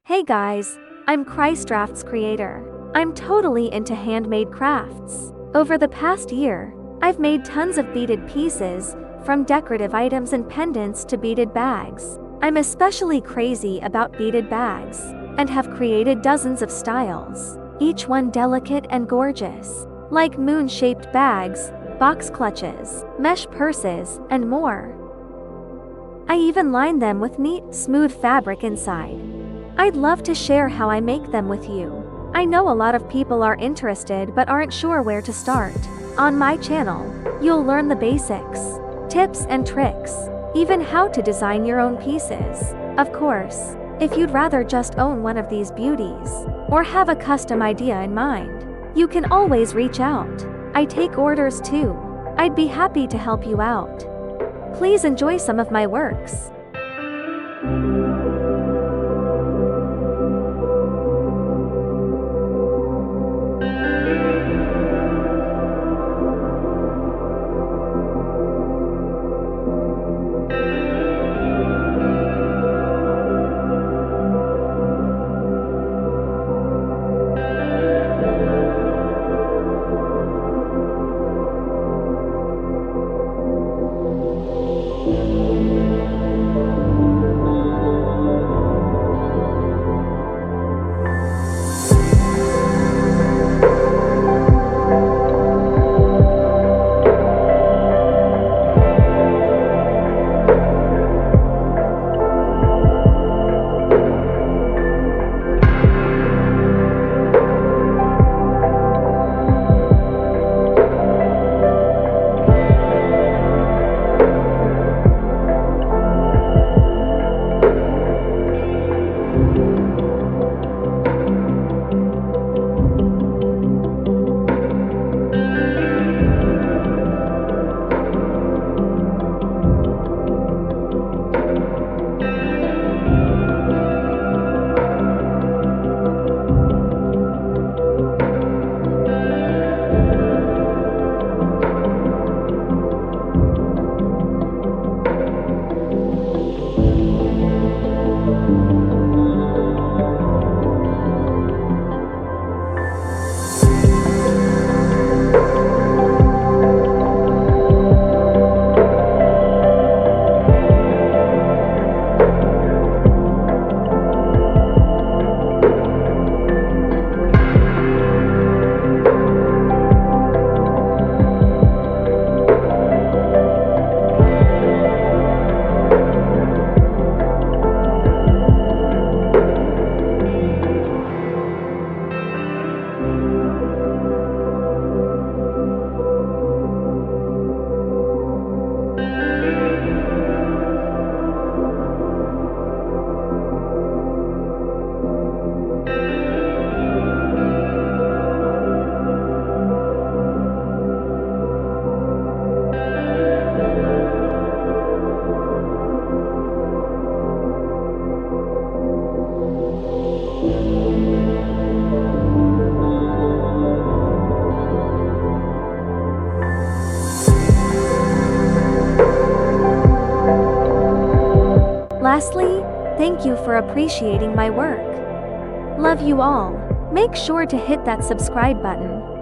Hey guys, I'm Christdraft's creator. I'm totally into handmade crafts. Over the past year, I've made tons of beaded pieces, from decorative items and pendants to beaded bags. I'm especially crazy about beaded bags, and have created dozens of styles, each one delicate and gorgeous, like moon-shaped bags, box clutches, mesh purses, and more. I even line them with neat, smooth fabric inside. I'd love to share how I make them with you. I know a lot of people are interested but aren't sure where to start. On my channel, you'll learn the basics, tips and tricks, even how to design your own pieces. Of course, if you'd rather just own one of these beauties, or have a custom idea in mind, you can always reach out. I take orders too. I'd be happy to help you out. Please enjoy some of my works. Lastly, thank you for appreciating my work. Love you all. Make sure to hit that subscribe button.